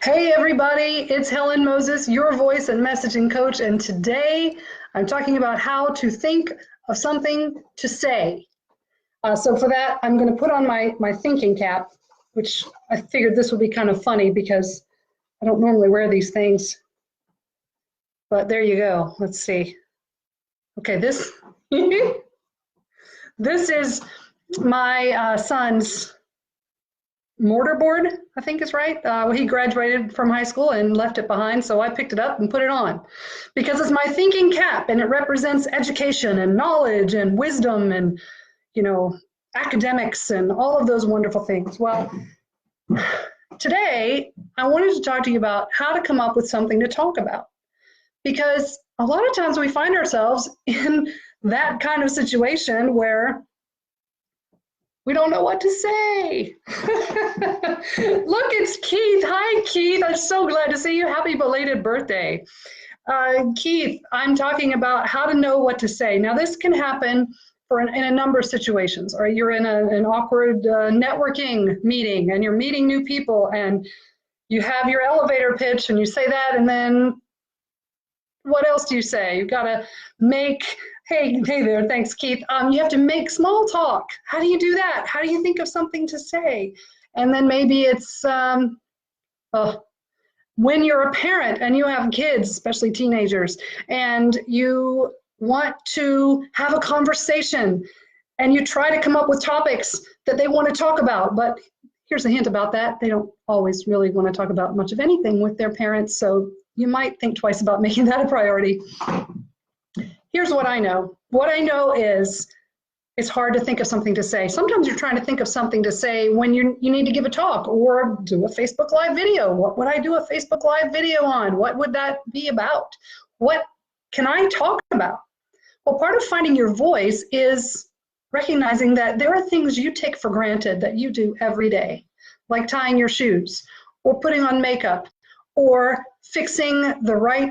Hey everybody, it's Helen Moses, your voice and messaging coach, and today I'm talking about how to think of something to say. So for that, I'm going to put on my thinking cap, which I figured this would be kind of funny because I don't normally wear these things. But there you go. Let's see. Okay, this this is my son's mortarboard, I think is right. He graduated from high school and left it behind, so I picked it up and put it on because it's my thinking cap and it represents education and knowledge and wisdom and, academics and all of those wonderful things. Well, today I wanted to talk to you about how to come up with something to talk about, because a lot of times we find ourselves in that kind of situation where we don't know what to say. Look, it's Keith. Hi, Keith. I'm so glad to see you. Happy belated birthday. Keith, I'm talking about how to know what to say. Now, this can happen in a number of situations. Or you're in an awkward networking meeting and you're meeting new people and you have your elevator pitch and you say that, and then what else do you say? You've got to make, hey there, thanks, Keith. You have to make small talk. How do you do that? How do you think of something to say? And then maybe it's when you're a parent and you have kids, especially teenagers, and you want to have a conversation and you try to come up with topics that they want to talk about. But here's a hint about that. They don't always really want to talk about much of anything with their parents. So you might think twice about making that a priority. Here's what I know. What I know is it's hard to think of something to say. Sometimes you're trying to think of something to say when you need to give a talk or do a Facebook Live video. What would I do a Facebook Live video on? What would that be about? What can I talk about? Well, part of finding your voice is recognizing that there are things you take for granted that you do every day, like tying your shoes or putting on makeup or fixing the right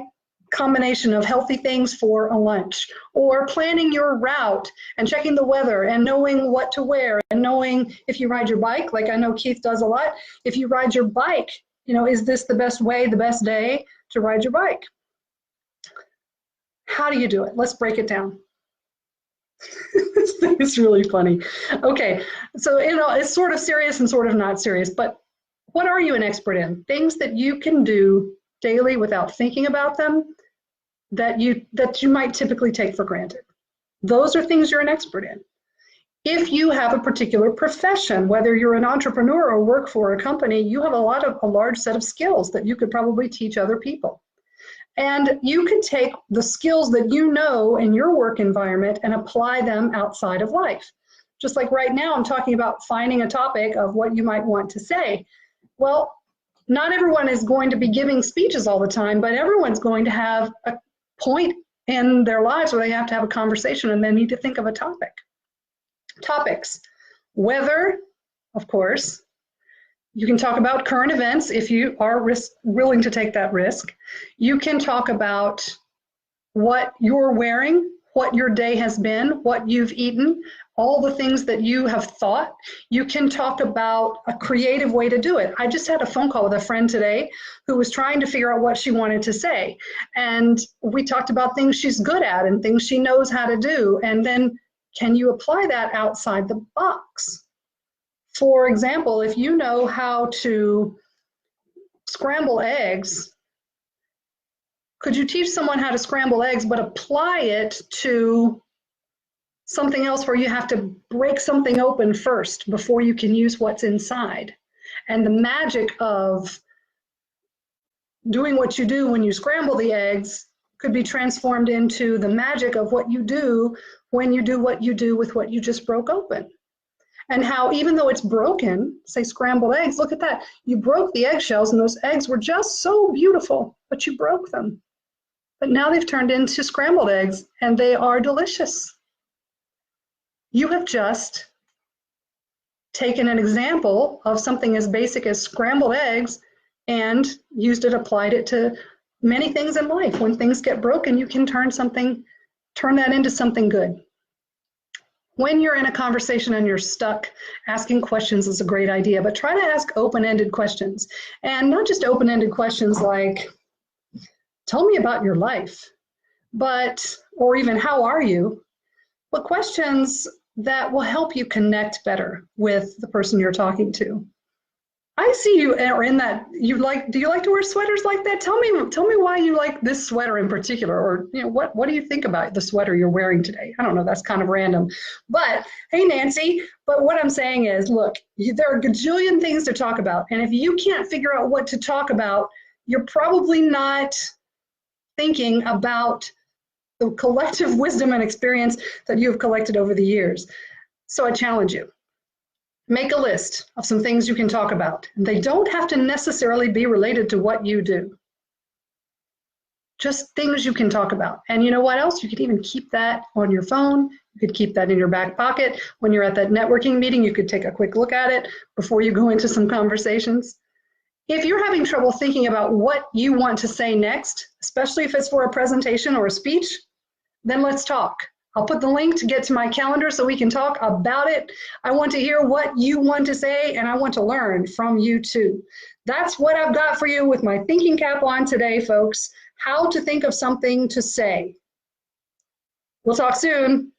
combination of healthy things for a lunch, or planning your route and checking the weather and knowing what to wear and knowing if you ride your bike, like I know Keith does a lot, if you ride your bike, is this the best way, the best day to ride your bike? How do you do it? Let's break it down. It's really funny. Okay, so it's sort of serious and sort of not serious, but what are you an expert in? Things that you can do daily without thinking about them that you might typically take for granted. Those are things you're an expert in. If you have a particular profession, whether you're an entrepreneur or work for a company, you have a large set of skills that you could probably teach other people. And you can take the skills that you know in your work environment and apply them outside of life. Just like right now, I'm talking about finding a topic of what you might want to say. Well, not everyone is going to be giving speeches all the time, but everyone's going to have a point in their lives where they have to have a conversation and they need to think of a topic. Topics. Weather, of course. You can talk about current events if you are willing to take that risk. You can talk about what you're wearing, what your day has been, what you've eaten, all the things that you have thought. You can talk about a creative way to do it. I just had a phone call with a friend today who was trying to figure out what she wanted to say. And we talked about things she's good at and things she knows how to do. And then can you apply that outside the box? For example, if you know how to scramble eggs, could you teach someone how to scramble eggs but apply it to something else where you have to break something open first before you can use what's inside? And the magic of doing what you do when you scramble the eggs could be transformed into the magic of what you do when you do what you do with what you just broke open. And how even though it's broken, say scrambled eggs, look at that. You broke the eggshells and those eggs were just so beautiful, but you broke them. But now they've turned into scrambled eggs and they are delicious. You have just taken an example of something as basic as scrambled eggs and applied it to many things in life. When things get broken, you can turn that into something good. When you're in a conversation and you're stuck, asking questions is a great idea, but try to ask open-ended questions. And not just open-ended questions like, tell me about your life, or even how are you, but questions that will help you connect better with the person you're talking to. I see you are in that. Do you like to wear sweaters like that? Tell me why you like this sweater in particular, or what do you think about the sweater you're wearing today? I don't know, that's kind of random. But hey, Nancy, but what I'm saying is, look, there are a gajillion things to talk about, and if you can't figure out what to talk about, you're probably not thinking about the collective wisdom and experience that you have collected over the years. So I challenge you. Make a list of some things you can talk about. They don't have to necessarily be related to what you do. Just things you can talk about. And you know what else? You could even keep that on your phone. You could keep that in your back pocket. When you're at that networking meeting, you could take a quick look at it before you go into some conversations. If you're having trouble thinking about what you want to say next, especially if it's for a presentation or a speech, then let's talk. I'll put the link to get to my calendar so we can talk about it. I want to hear what you want to say, and I want to learn from you too. That's what I've got for you with my thinking cap on today, folks. How to think of something to say. We'll talk soon.